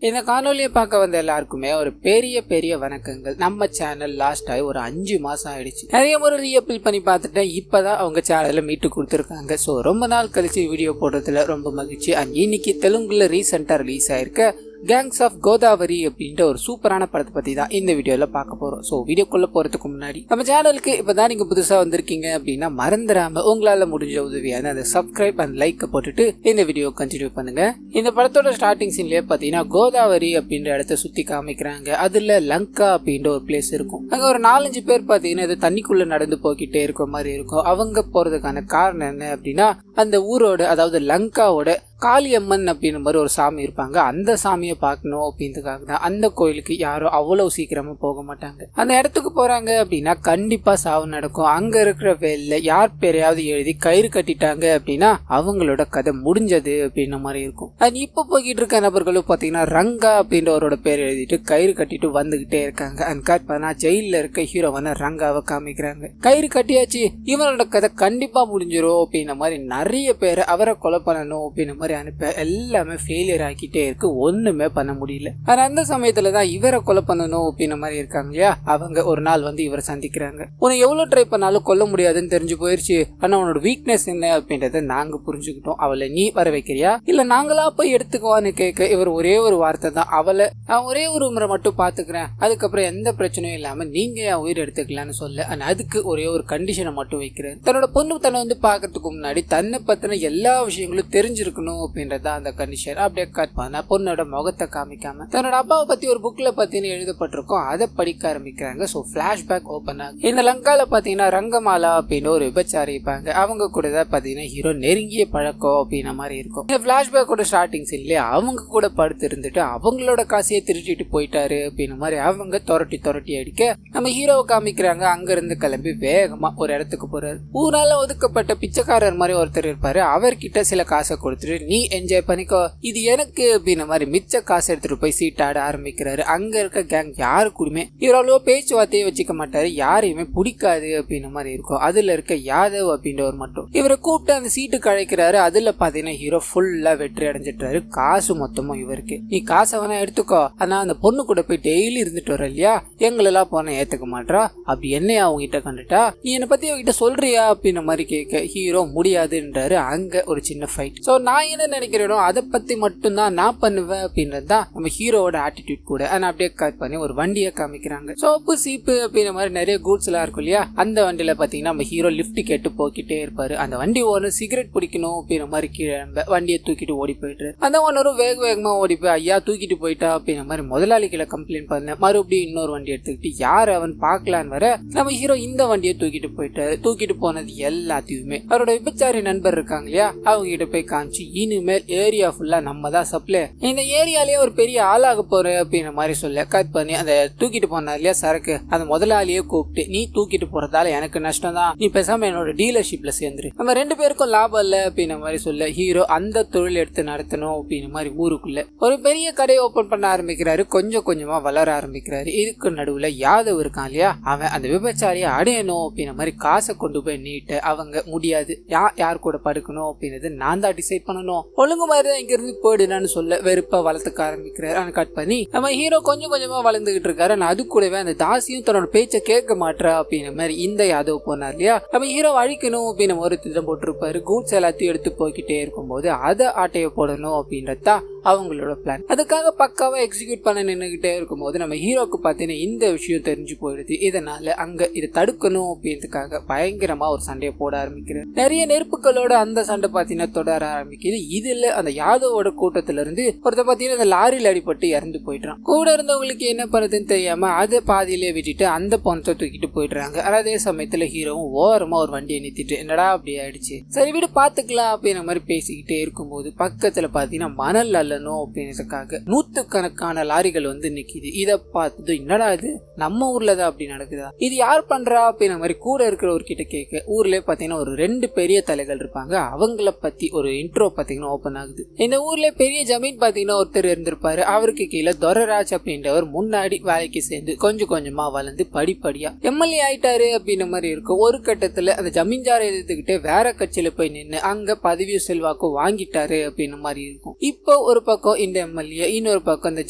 இந்த காணொலியை பார்க்க வந்த எல்லாருக்குமே ஒரு பெரிய வணக்கங்கள். நம்ம சேனல் லாஸ்ட் ஆகி ஒரு 5 மாசம் ஆயிடுச்சு. நிறைய முறை ரீஅப்பில் பண்ணி பார்த்துட்டேன். இப்பதான் அவங்க சேனலை மீட்டு கொடுத்துருக்காங்க. ஸோ ரொம்ப நாள் கழிச்சு வீடியோ போடுறதுல ரொம்ப மகிழ்ச்சி. அண்ட் இன்னைக்கு தெலுங்குல ரீசெண்டா ரிலீஸ் ஆயிருக்க கேங்ஸ் ஆஃப் கோதாவரி அப்படின்ற ஒரு சூப்பரான படத்தை பத்தி தான் இந்த வீடியோல பார்க்க போறோம். ஸோ வீடியோக்குள்ள போறதுக்கு முன்னாடி நம்ம சேனலுக்கு இப்பதான் நீங்க புதுசா வந்திருக்கீங்க அப்படின்னா மறந்துடாம உங்களால முடிஞ்ச உதவியான அந்த சப்ஸ்கிரைப் அண்ட் லைக் போட்டுட்டு இந்த வீடியோ கண்டினியூ பண்ணுங்க. இந்த படத்தோட ஸ்டார்டிங் சீன்லயே பாத்தீங்கன்னா கோதாவரி அப்படின்ற இடத்த சுத்தி காமிக்கிறாங்க. அதுல லங்கா அப்படின்ற ஒரு பிளேஸ் இருக்கும். அங்க ஒரு 4-5 பேர் பாத்தீங்கன்னா இது தண்ணிக்குள்ள நடந்து போய்கிட்டே இருக்கிற மாதிரி இருக்கும். அவங்க போறதுக்கான காரணம் என்ன அப்படின்னா அந்த ஊரோட அதாவது லங்காவோட காளியம்மன் அப்படின்ற மாதிரி ஒரு சாமி இருப்பாங்க. அந்த சாமியை பார்க்கணும் அப்படின்றதுக்காக தான் அந்த கோயிலுக்கு யாரும் அவ்வளவு சீக்கிரமா போக மாட்டாங்க. அந்த இடத்துக்கு போறாங்க அப்படின்னா கண்டிப்பா சாவு நடக்கும். அங்க இருக்கிற வேலையில யார் பேரையாவது எழுதி கயிறு கட்டிட்டாங்க அப்படின்னா அவங்களோட கதை முடிஞ்சது அப்படின்ற மாதிரி இருக்கும். அது இப்ப போய்கிட்டு இருக்க நபர்களும் பாத்தீங்கன்னா ரங்கா அப்படின்றவரோட பேர் எழுதிட்டு கயிறு கட்டிட்டு வந்துகிட்டே இருக்காங்க. அந்த கட் பண்ணா ஜெயில இருக்க ஹீரோவான ரங்காவை காமிக்கிறாங்க. கயிறு கட்டியாச்சு, இவனோட கதை கண்டிப்பா முடிஞ்சிரும் அப்படின்ற மாதிரி நிறைய பேரை அவரை கொலை பண்ணணும் அப்படின்ற மாதிரி அனுப்ப எல்லாமே ஃபெயிலியர் ஆகிட்டே இருக்கு. ஒண்ணுமே பண்ண முடியல. ஆனா அந்த சமயத்துலதான் இவரை கொலை பண்ணணும் அப்படின்ற மாதிரி இருக்காங்க இல்லையா, அவங்க ஒரு நாள் வந்து இவரை சந்திக்கிறாங்க. உன்னை எவ்வளவு ட்ரை பண்ணாலும் கொல்ல முடியாதுன்னு தெரிஞ்சு போயிருச்சு. ஆனா உன்னோட வீக்னஸ் என்ன அப்படின்றத நாங்க புரிஞ்சுக்கிட்டோம். அவளை நீ வர வைக்கிறியா இல்ல நாங்களா போய் எடுத்துக்குவான்னு கேட்க இவர் ஒரே ஒரு வார்த்தை தான், அவளை நான் ஒரே ஒரு முறை மட்டும் பாத்துக்கிறேன், அதுக்கப்புறம் எந்த பிரச்சனையும் இல்லாம நீங்க என் உயிர் எடுத்துக்கலாம்னு சொல்ல. ஆனா அதுக்கு ஒரே ஒரு கண்டிஷனை மட்டும் வைக்கிறேன். தன்னோட பொண்ணு தன்னை வந்து பாக்குறதுக்கு முன்னாடி தன்னை பத்தின எல்லா விஷயங்களும் தெரிஞ்சிருக்கணும் அப்படின்றத அந்த கண்டிஷன். அப்படியே கட் பண்ண பொண்ணோட முகத்தை காமிக்காம தன்னோட அப்பாவை பத்தி ஒரு புக்ல பத்தின எழுதப்பட்டிருக்கும், அதை படிக்க ஆரம்பிக்கிறாங்க. சோ பிளாஷ்பேக் ஓபன் ஆகும். இந்த லங்கால பாத்தீங்கன்னா ரங்கமாலா அப்படின்னு ஒரு விபச்சாரி இருப்பாங்க. அவங்க கூட தான் பாத்தீங்கன்னா ஹீரோ நெருங்கிய பழக்கம் அப்படின்ற மாதிரி இருக்கும். இந்த பிளாஷ்பேக்கோட ஸ்டார்டிங் சீன்லயே அவங்க கூட படுத்து இருந்துட்டு அவங்களோட காசையை திருட்டிட்டு போயிட்டாரு அப்படின்ற மாதிரி அவங்க தொரட்டி அடிக்க நம்ம ஹீரோவை காமிக்கிறாங்க. அங்க இருந்து கிளம்பி வேகமா ஒரு இடத்துக்கு போறாரு. ஊரால ஒதுக்கப்பட்ட பிச்சைக்காரர் மாதிரி ஒருத்தர் இருப்பாரு. அவர்கிட்ட சில காசை கொடுத்துட்டு நீ என்ஜாய் பண்ணிக்கோ, இது எனக்கு அப்படின்ற மாதிரி மிச்ச காசு எடுத்துட்டு போய் சீட்டாட ஆரம்பிக்கிறாரு. அங்க இருக்க கேங் யாருக்குமே இவர் அவ்வளோ பேச்சுவார்த்தையே வச்சுக்க மாட்டாரு, யாரையுமே பிடிக்காது அப்படின்ற மாதிரி இருக்கும். அதுல இருக்க யாதவ் அப்படின்றவர் மட்டும் இவரை கூப்பிட்டு அந்த சீட்டுக்கு அழைக்கிறாரு. அதுல பாத்தீங்கன்னா ஹீரோ ஃபுல்லா வெற்றி அடைஞ்சிட்டாரு. காசு மொத்தமும் இவருக்கு. நீ காசை வேணா எடுத்துக்கோ, ஆனா அந்த பொண்ணு கூட போய் டெய்லி இருந்துட்டு வர இல்லையா, எங்களெல்லாம் போன ஏத்துக்க மாட்டா, அப்படி என்னையா அவங்ககிட்ட கண்டுட்டா, நீ என்னை பத்தி அவகிட்ட சொல்றியா அப்படின்ற மாதிரி கேட்க ஹீரோ முடியாதுன்றாரு. அங்க ஒரு சின்ன ஃபைட். சோ நான் என்ன நினைக்கிறேனோ அதை பத்தி மட்டும்தான் நான் பண்ணுவேன் அப்படின்றது தான் நம்ம ஹீரோவோட ஆட்டிடியூட் கூட. ஆனா அப்படியே கட் பண்ணி ஒரு வண்டியை காமிக்கிறாங்க. சோப்பு சீப்பு அப்படின்ற மாதிரி நிறைய கூட்ஸ் எல்லாம் இருக்கும் இல்லையா, அந்த வண்டியில பாத்தீங்கன்னா நம்ம ஹீரோ லிப்ட் கேட்டு போய்கிட்டே இருப்பாரு. அந்த வண்டி ஓனர் சிகரெட் பிடிக்கணும் அப்படின்ற மாதிரி கீழே வண்டியை தூக்கிட்டு ஓடி போயிட்டு அந்த ஓனரும் வேகமா ஓடி போய் ஐயா தூக்கிட்டு போயிட்டா அப்படின்ற மாதிரி முதலாளிகளை கம்ப்ளைண்ட் பண்ண மறுபடியும் இன்னொரு வண்டி எடுத்துக்கிட்டு யார் அவன் பாக்கலான்னு வர நம்ம ஹீரோ இந்த வண்டியை தூக்கிட்டு போயிட்டாரு. தூக்கிட்டு போனது எல்லாத்தையுமே அவரோட விபச்சாரி நண்பர் இருக்காங்க இல்லையா, அவங்க கிட்ட போய் காமிச்சு இனிமேல் ஏரியா ஃபுல்லா நம்ம தான் சப்ளை, இந்த ஏரியாலேயே ஒரு பெரிய ஆளாக போற அப்படின்ற மாதிரி சொல்ல கட் பண்ணி அந்த தூக்கிட்டு போனார் இல்லையா சரக்கு, அந்த முதலாளியே கூப்பிட்டு நீ தூக்கிட்டு போறதால எனக்கு நஷ்டம் தான், நீ பேசாம என்னோட டீலர்ஷிப்ல சேர்ந்துரு, நம்ம 2 பேருக்கும் லாபம் இல்ல அப்படின்ற மாதிரி சொல்ல ஹீரோ அந்த தொழில் எடுத்து நடத்தணும் அப்படின்ற மாதிரி ஊருக்குள்ள ஒரு பெரிய கடையை ஓபன் பண்ண ஆரம்பிக்கிறாரு. கொஞ்சம் கொஞ்சமா வளர ஆரம்பிக்கிறாரு. இதுக்கு நடுவுல யாதவ் இருக்கான் இல்லையா, அவன் அந்த விபச்சாரியை அடையணும் அப்படின்ற மாதிரி காசை கொண்டு போய் நீட்ட அவங்க முடியாது, யார் கூட படுக்கணும் அப்படின்றது நான் தான் டிசைட் பண்ணணும், ஒழுங்கு மாதிரி தான் இங்க இருந்து போயிடுனான்னு சொல்ல வெறுப்பா வளர்த்துக்க ஆரம்பிக்கிறாரு. கட் பண்ணி நம்ம ஹீரோ கொஞ்சம் கொஞ்சமா வளர்ந்துகிட்டு இருக்காரு. அது கூடவே அந்த தாசியும் தன்னோட பேச்சை கேட்க மாட்டா அப்படின்ற மாதிரி இந்த யாதவ் போனார் இல்லையா, நம்ம ஹீரோ அழிக்கணும் அப்படின்னு ஒரு திட்டம் போட்டிருப்பாரு. கூட்ஸ் எல்லாத்தையும் எடுத்து போய்கிட்டே இருக்கும்போது அதை ஆட்டைய போடணும் அப்படின்றதா அவங்களோட பிளான். அதுக்காக பக்காவா எக்ஸிக்யூட் பண்ண நின்றுகிட்டே இருக்கும்போது நம்ம ஹீரோக்கு பார்த்தீங்கன்னா இந்த விஷயம் தெரிஞ்சு போயிடுது. இதனால அங்க இதை தடுக்கணும் அப்படின்றதுக்காக பயங்கரமா ஒரு சண்டையை போட ஆரம்பிக்கிறார். நிறைய நெருப்புகளோட அந்த சண்டை பார்த்தீங்கன்னா தொடர ஆரம்பிக்குது. இதுல அந்த யாதவோட கூட்டத்துல இருந்து ஒருத்த பார்த்தீங்கன்னா அந்த லாரியில் அடிபட்டு இறந்து போயிட்டான். கூட இருந்தவங்களுக்கு என்ன பண்ணுறதுன்னு தெரியாம அதை பாதியிலே விட்டுட்டு அந்த பணத்தை தூக்கிட்டு போயிடுறாங்க. அதே சமயத்துல ஹீரோவும் ஓரமா ஒரு வண்டியை நிறுத்திட்டு என்னடா அப்படி ஆயிடுச்சு, சரி வீடு பாத்துக்கலாம் அப்படின்ற மாதிரி பேசிக்கிட்டே இருக்கும்போது பக்கத்துல பாத்தீங்கன்னா மணல் அல்லணும் அப்படின்றதுக்காக 100கணக்கான லாரிகள் வந்து நிக்குது. இதை பார்த்தது என்னடா இது நம்ம ஊர்லதான் அப்படி நடக்குதா, இது யார் பண்றா அப்படின்ற மாதிரி கூட இருக்கிற ஒரு கிட்ட கேட்க ஊர்ல பாத்தீங்கன்னா ஒரு 2 பெரிய தலைகள் இருப்பாங்க. அவங்கள பத்தி ஒரு இன்ட்ரோ பத்தி பாத்தீங்கன்னா ஓபன் ஆகுது. இந்த ஊர்ல பெரிய ஜமீன் பாத்தீங்கன்னா ஒருத்தர் இருந்திருப்பாரு. அவருக்கு கீழே துரைராஜ் அப்படின்றவர் முன்னாடி வேலைக்கு சேர்ந்து கொஞ்சம் கொஞ்சமா வளர்ந்து படிப்படியா எம்எல்ஏ ஆயிட்டாரு அப்படின்ற மாதிரி இருக்கும். ஒரு கட்டத்துல அந்த ஜமீன்தாரை எதிர்த்துக்கிட்டு வேற கட்சியில போய் நின்று அங்க பதவி செல்வாக்கும் வாங்கிட்டாரு அப்படின்ற மாதிரி இருக்கும். இப்போ ஒரு பக்கம் இந்த எம்எல்ஏ, இன்னொரு பக்கம் இந்த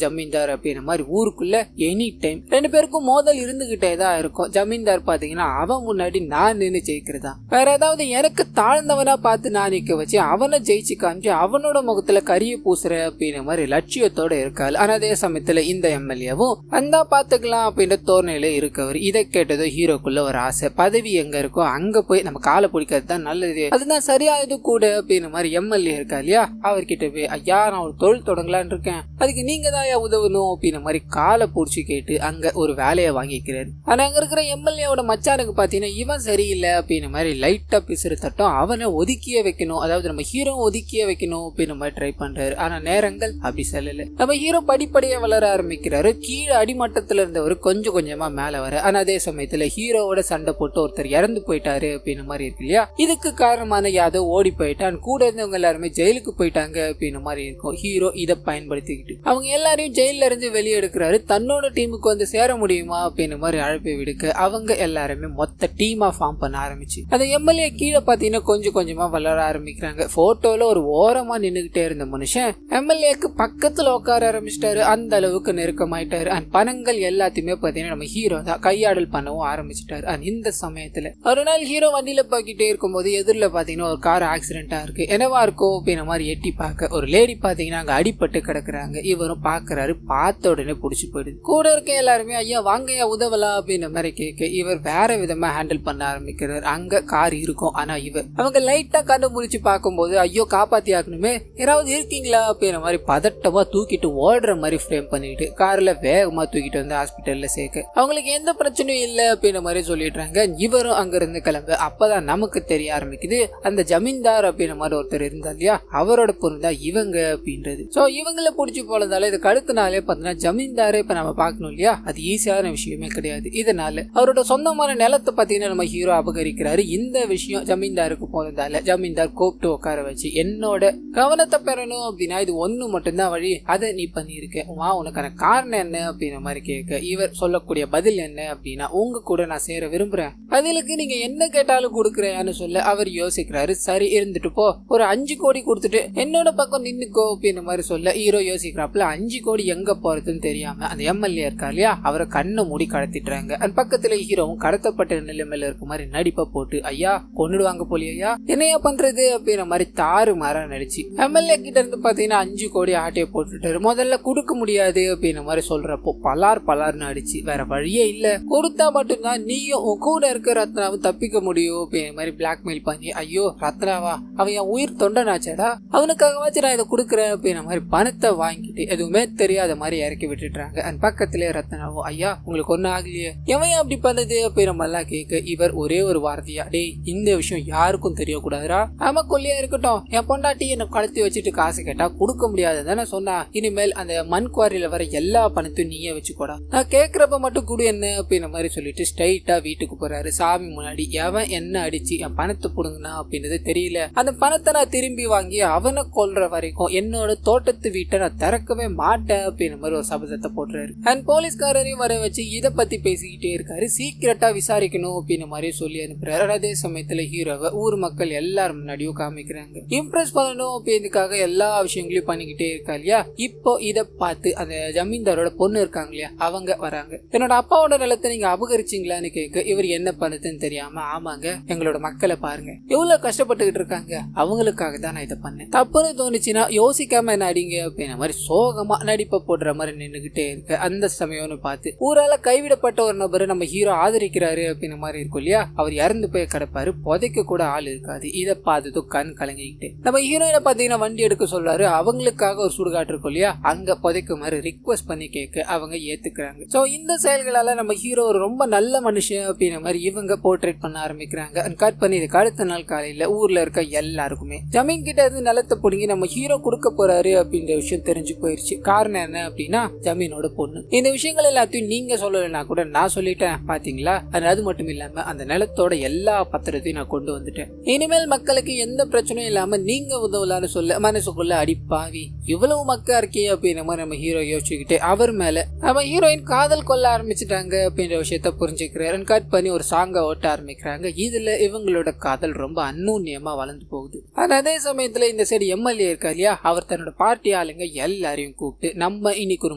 ஜமீன்தார் அப்படின்ற மாதிரி ஊருக்குள்ள எனி டைம் ரெண்டு பேருக்கும் மோதல் இருந்துகிட்டே தான் இருக்கும். ஜமீன்தார் பாத்தீங்கன்னா அவன் முன்னாடி நான் நின்று ஜெயிக்கிறதா, வேற ஏதாவது எனக்கு தாழ்ந்தவனா பார்த்து நான் நிக்க வச்சு அவனை ஜெயிச்சு காமிச்சு அவனோட முகத்துல கரிய பூசுற அப்படின்ற மாதிரி லட்சியத்தோட இருக்காரு. ஆனா அதே சமயத்துல இந்த எம்எல்ஏவும் அந்த பாத்துக்கலாம் அப்படின்ற தோரணையில இருக்கவர். இதை கேட்டதோ ஹீரோக்குள்ள ஒரு ஆசை, பதவி எங்க இருக்கோ அங்க போய் நம்ம காலை பிடிக்கிறது தான் நல்லது, அதுதான் சரியானது கூட அப்படின்ற மாதிரி எம்எல்ஏ இருக்கா இல்லையா, அவர்கிட்ட போய் ஐயா நான் ஒரு தொழில் தொடங்கலான்னு இருக்கேன், அதுக்கு நீங்க தான் உதவணும் அப்படின்ற மாதிரி காலை பிடிச்சி கேட்டு அங்க ஒரு வேலையை வாங்கிக்கிறாரு. ஆனா அங்க இருக்கிற எம்எல்ஏவோட மச்சானுக்கு பாத்தீங்கன்னா இவன் சரியில்லை அப்படின்ற மாதிரி லைட்டா பிசுறு தட்டும் அவனை ஒதுக்கியே வைக்கணும், அதாவது நம்ம ஹீரோ ஒதுக்கியே வைக்கணும் அப்படின்ற மாதிரி ட்ரை பண்றாரு. ஆனா நேரங்கள் அப்படி செல்லல. நம்ம ஹீரோ படிப்படியா வளர ஆரம்பிக்கிறாரு. கீழே அடிமட்டத்துல இருந்தவர் கொஞ்சம் கொஞ்சமா மேல வர. ஆனா அதே சமயத்துல ஹீரோவோட சண்டை போட்டு ஒருத்தர் இறந்து போயிட்டாரு அப்படின்ற மாதிரி இருக்கு இல்லையா, இதுக்கு காரணமான யாதோ ஓடி போயிட்டான், கூட இருந்தவங்க எல்லாருமே ஜெயிலுக்கு போயிட்டாங்க அப்படின்ற மாதிரி இருக்கும். ஹீரோ இதை பயன்படுத்திக்கிட்டு அவங்க எல்லாரையும் ஜெயில இருந்து வெளியே எடுக்கிறாரு. தன்னோட டீமுக்கு வந்து சேர முடியுமா அப்படின்ற மாதிரி அழைப்பை விடுக்க அவங்க எல்லாருமே மொத்த டீமா ஃபார்ம் பண்ண ஆரம்பிச்சு அந்த எம்எல்ஏ கீழே பாத்தீங்கன்னா கொஞ்சம் கொஞ்சமா வளர ஆரம்பிக்கிறாங்க. போட்டோல ஒரு ஓரமா நின்னுகிட்டே இருந்த மனுஷன் எம்எல்ஏக்கு பக்கத்துல உட்கார ஆரம்பிச்சிட்டாரு. அந்த அளவுக்கு நெருக்கமாயிட்டாரு. அண்ட் பணங்கள் எல்லாத்தையுமே பாத்தீங்கன்னா நம்ம ஹீரோ தான் கையாடல் பண்ணவும் ஆரம்பிச்சிட்டாரு. அண்ட் இந்த சமயத்துல ஒரு நாள் ஹீரோ வண்டியில போய்கிட்டே இருக்கும் போது எதிரில பாத்தீங்கன்னா ஒரு கார் ஆக்சிடென்டா இருக்கு. என்னவா இருக்கும் அப்படின்ற மாதிரி எட்டி பார்க்க ஒரு லேடி பாத்தீங்கன்னா அங்க அடிபட்டு கிடக்குறாங்க. இவரும் பாக்குறாரு, பார்த்த உடனே புடிச்சு போயிடுது. கூட இருக்க எல்லாருமே ஐயா வாங்கயா உதவலாம் அப்படின்ற மாதிரி கேட்க இவர் வேற விதமா ஹேண்டில் பண்ண ஆரம்பிக்கிறார். அங்க கார் இருக்கும், ஆனா இவர் அவங்க லைட்டா கண்டு முடிச்சு பார்க்கும்போது ஐயோ காப்பாத்தி ஆகணுமே, யாராவது இருக்கீங்களா அப்படின்ற மாதிரி பதட்டமா தூக்கிட்டு ஓடுற மாதிரி ஃப்ரேம் பண்ணிட்டு கார்ல வேகமா தூக்கிட்டு வந்து ஹாஸ்பிட்டல்ல சேர்க்க அவங்களுக்கு எந்த பிரச்சனையும் இல்லை அப்படின்ற மாதிரி சொல்லிடுறாங்க. இவரும் அங்க இருந்து கிளம்ப. அப்பதான் நமக்கு தெரிய ஆரம்பிக்குது அந்த ஜமீன்தார் அப்படின்ற மாதிரி ஒருத்தர் இருந்தா இல்லையா, அவரோட பொண்ணு தான் இவங்க அப்படின்றது. சோ இவங்கள புடிச்சு போனதால இதுக்கு அடுத்த நாளே பார்த்தீங்கன்னா ஜமீன்தாரை இப்ப நம்ம பார்க்கணும் இல்லையா, அது ஈஸியான விஷயமே கிடையாது. இதனால அவரோட சொந்தமான நிலத்தை பார்த்தீங்கன்னா நம்ம ஹீரோ அபகரிக்கிறாரு. இந்த விஷயம் ஜமீன்தாருக்கு போனதால ஜமீன்தார் கூப்பிட்டு உட்கார வச்சு என்னோட கவனத்தை பெறணும் அப்படின்னா இது ஒண்ணு மட்டும்தான் வழி, அதை நீ பண்ணிருக்க, வா உனக்கான காரணம் என்ன அப்படின்ற மாதிரி கேட்க இவர் சொல்லக்கூடிய பதில் என்ன அப்படின்னா உங்க கூட நான் சேர விரும்புறேன், பதிலுக்கு நீங்க என்ன கேட்டாலும் கொடுக்குறேன்னு சொல்ல அவர் யோசிக்கிறாரு. சரி இருந்துட்டு போ, ஒரு 5 கோடி கொடுத்துட்டு என்னோட பக்கம் நின்னுக்கோ அப்படின்ற மாதிரி சொல்ல ஹீரோ யோசிக்கிறாப்புல 5 கோடி எங்க போறதுன்னு தெரியாம அந்த எம்எல்ஏ இருக்கா இல்லையா அவரை கண்ணை மூடி கடத்திட்டுறாங்க. அந்த பக்கத்துல ஹீரோவும் கடத்தப்பட்ட நிலைமையில இருக்க மாதிரி நடிப்பை போட்டு ஐயா கொன்னுடுவாங்க போலியா என்னையா பண்றது அப்படின்ற மாதிரி தாறு மாற நடிச்சு எம்எல்ஏ கிட்ட இருந்து பாத்தீங்கன்னா 5 கோடி ஆட்டையை போட்டுட்டாரு. முதல்ல கொடுக்க முடியாது அப்படின்ற மாதிரி சொல்றப்போ பலார்னு அடிச்சு வேற வழியே இல்ல, கொடுத்தா மட்டும்தான் நீயும் உன் கூட இருக்க ரத்னாவும் தப்பிக்க முடியும் அப்படின்ற மாதிரி பிளாக்மெயில் பண்ணி ஐயோ ரத்னாவா அவன் என் உயிர் தொண்டனாச்சடா, அவனுக்காகவாச்சும் நான் இதை கொடுக்குறேன் அப்படின்ற மாதிரி பணத்தை வாங்கிட்டு எதுவுமே தெரியாத மாதிரி இறக்கி விட்டுட்டாங்க. அந்த பக்கத்திலே ரத்னாவும் ஐயா உங்களுக்கு ஒன்னும் ஆகலையே, எவன் அப்படி பண்ணது அப்படின்ற மாதிரிலாம் கேட்க இவர் ஒரே ஒரு வார்த்தையா டேய் இந்த விஷயம் யாருக்கும் தெரியக்கூடாதுரா, ஆமா கொல்லியா இருக்கட்டும், என் பொண்டாட்டி என்ன கழுத்தி வச்சுட்டு காசு கேட்டா கொடுக்க முடியாதுன்னு சொன்னா, இனிமேல் அந்த மண் குவாரியில வர எல்லா பணத்தையும் நீயே வச்சுக்கூடா, நான் கேட்கறப்ப மட்டும் கூட என்ன அப்படின்ற மாதிரி சொல்லிட்டு ஸ்ட்ரைட்டா வீட்டுக்கு போறாரு. சாமி முன்னாடி எவன் என்ன அடிச்சு என் பணத்தை புடுங்கினா அப்படின்றது தெரியல, அந்த பணத்தை நான் திரும்பி வாங்கி அவனை கொல்ற வரைக்கும் என்னோட தோட்டத்து வீட்டை நான் திறக்கவே மாட்டேன் அப்படின்ற மாதிரி ஒரு சபதத்தை போடுறாரு. அண்ட் போலீஸ்காரரையும் வர வச்சு இதை பத்தி பேசிக்கிட்டே இருக்காரு. சீக்கிரட்டா விசாரிக்கணும் அப்படின்ற மாதிரி சொல்லி அனுப்புறாரு. அதே சமயத்துல ஹீரோவை ஊர் மக்கள் எல்லாரும் முன்னாடியும் காமிக்கிறாங்க. இம்ப்ரெஸ் பண்ணணும் அப்படின்றதுக்காக எல்லா விஷயங்களையும் பண்ணிக்கிட்டே இருக்கா இல்லையா. இப்போ இதை பார்த்து அந்த ஜமீன்தாரோட பொண்ணு இருக்காங்க இல்லையா அவங்க வராங்க. என்னோட அப்பாவோட நிலத்தை நீங்க அபகரிச்சீங்களான்னு கேட்க இவர் என்ன பண்ணுதுன்னு தெரியாம ஆமாங்க எங்களோட மக்களை பாருங்க எவ்வளவு கஷ்டப்பட்டுக்கிட்டு இருக்காங்க, அவங்களுக்காக தான் நான் இதை பண்ணேன், தப்புன்னு தோணுச்சுன்னா யோசிக்காம என்ன அடிங்க அப்படின்ற மாதிரி சோகமா நடிப்பை போடுற மாதிரி நின்றுகிட்டே இருக்கு. அந்த சமயம்னு பார்த்து ஊரால கைவிடப்பட்ட ஒரு நபர் நம்ம ஹீரோ ஆதரிக்கிறாரு அப்படின்ற மாதிரி இருக்கும் இல்லையா, அவர் இறந்து போய் கிடப்பாரு, புதைக்க கூட ஆள் இருக்காது. இதை பார்த்ததும் கண் கலங்கிக்கிட்டு நம்ம ஹீரோயினை பாத்தீங்கன்னா வண்டி எடுக்க சொல்றாரு. அவங்களுக்காக ஒரு சுடுகாட்டு இருக்கும் இல்லையா அங்க புதைக்க மாதிரி ரிக்வெஸ்ட் பண்ணி கேட்க அவங்க ஏத்துக்கிறாங்க. சோ இந்த செயல்களால நம்ம ஹீரோ ரொம்ப நல்ல மனுஷன் அப்படின்ற மாதிரி இவங்க போர்ட்ரேட் பண்ண ஆரம்பிக்கிறாங்க. கட் பண்ணி இதுக்கு அடுத்த நாள் காலையில ஊர்ல இருக்க எல்லாருக்குமே ஜமீன் கிட்ட இருந்து நிலத்தை பிடிங்கி நம்ம ஹீரோ கொடுக்க போறாரு அப்படின்ற விஷயம் தெரிஞ்சு போயிருச்சு. காரணம் என்ன அப்படின்னா ஜமீனோட பொண்ணு. இந்த விஷயங்கள் எல்லாத்தையும் நீங்க சொல்லலைன்னா கூட நான் சொல்லிட்டேன் பாத்தீங்களா, அது மட்டும் இல்லாம அந்த நிலத்தோட எல்லா பத்திரத்தையும் நான் கொண்டு வந்துட்டேன், இனிமேல் மக்களுக்கு எந்த பிரச்சனையும் இல்லாம நீங்க உதவலான்னு சொல்ல மனசுக்குள்ள அடிப்பாவி இவ்வளவு மக்கா இருக்கே அப்படின்ற மாதிரி நம்ம ஹீரோ யோசிச்சுக்கிட்டு அவர் மேல நம்ம ஹீரோயின் காதல் கொள்ள ஆரம்பிச்சுட்டாங்க அப்படின்ற விஷயத்த புரிஞ்சுக்கிறாரு. கட் பண்ணி ஒரு சாங்கை ஓட்ட ஆரம்பிக்கிறாங்க. இதுல இவங்களோட காதல் ரொம்ப அந்நூன்யமா வளர்ந்து போகுது. அதே சமயத்துல இந்த சைடு எம்எல்ஏ இருக்கா இல்லையா, அவர் தன்னோட பார்ட்டி ஆளுங்க எல்லாரையும் கூப்பிட்டு நம்ம இன்னைக்கு ஒரு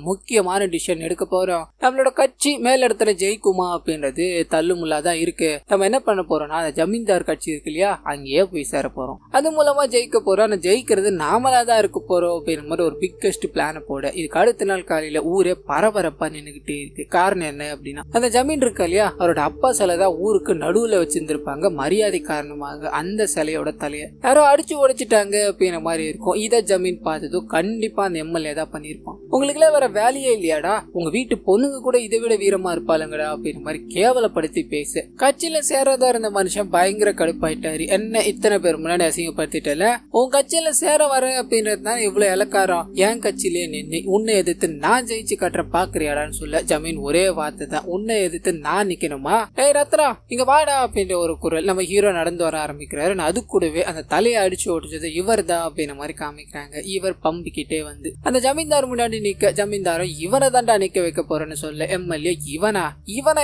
முக்கியமான டிசிஷன் எடுக்க போறோம். நம்மளோட கட்சி மேலிடத்துல ஜெயிக்குமா அப்படின்றது தள்ளுமுள்ளாதான் இருக்கு. நம்ம என்ன பண்ண போறோம்னா அந்த ஜமீன்தார் கட்சி இருக்கு இல்லையா, அங்கேயே போய் சேர போறோம். அது மூலமா ஜெயிக்க போறோம். ஆனா ஜெயிக்கிறது நாமளா தான் இருக்க போறோம் அப்படின்ற மாதிரி ஒரு பிக்கஸ்ட் பிளான போட இதுக்கு அடுத்த நாள் காலையில ஊரே பரபரப்பா நின்னுகிட்டே இருக்கு. காரணம் என்ன அப்படின்னா அந்த ஜமீன் இருக்கா இல்லையா, அவரோட அப்பா சிலை தான் ஊருக்கு நடுவுல வச்சிருந்திருப்பாங்க. மரியாதை காரணமாக அந்த சிலையோட தலைய யாரோ அடிச்சு உடைச்சிட்டாங்க அப்படின்ற மாதிரி இருக்கும். இதை ஜமீன் பார்த்ததும் கண்டிப்பா அந்த எம்எல்ஏ தான் பண்ணிருப்பான். உங்களுக்கு எல்லாம் வேற வேலையே இல்லையாடா, உங்க வீட்டு பொண்ணுங்க கூட இதை விட வீரமா இருப்பாளுங்கடா அப்படின்ற மாதிரி கேவலப்படுத்தி பேச கட்சியில சேரதா இருந்த மனுஷன் பயங்கர கடுப்பாயிட்டாரு. என்ன இத்தனை பேர் முன்னாடி அசிங்கப்படுத்திட்டல, உன் கட்சியில சேர வர அப்படின்றது தான் இவ்வளவு இலக்காரம். என் கட்சியிலே நின்று உன்னை எதிர்த்து நான் ஜெயிச்சு கட்டுறேன் பாக்குறியாடான்னு சொல்ல ஜமீன் ஒரே வார்த்தை தான், உன்னை எதிர்த்து நான் நிக்கணுமா, ஏய் ரத்னா இங்க வாடா அப்படின்ற ஒரு குரல். நம்ம ஹீரோ நடந்து வர ஆரம்பிக்கிறாரு. அது கூடவே அந்த தலையை அடிச்சு ஓடிச்சது இவர் தான் அப்படின்ற மாதிரி காமிக்கிறாங்க. இவர் பம்பிக்கிட்டே வந்து அந்த ஜமீன்தார் முன்னாடி நிக்க ஜமீன்தாரும் இவனை தாண்டா நிக்க வைக்க போறேன்னு சொல்ல எம்எல்ஏ இவனா